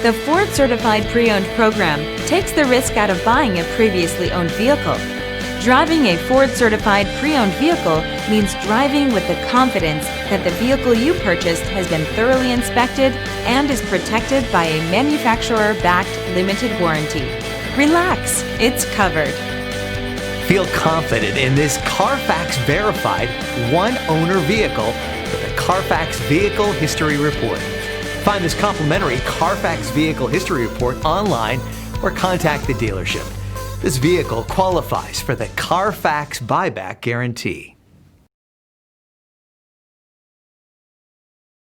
The Ford Certified Pre-Owned program takes the risk out of buying a previously owned vehicle. Driving a Ford Certified Pre-Owned vehicle means driving with the confidence that the vehicle you purchased has been thoroughly inspected and is protected by a manufacturer-backed limited warranty. Relax, it's covered. Feel confident in this Carfax verified one-owner vehicle with a Carfax Vehicle History Report. Find this complimentary Carfax Vehicle History Report online or contact the dealership. This vehicle qualifies for the Carfax Buyback Guarantee.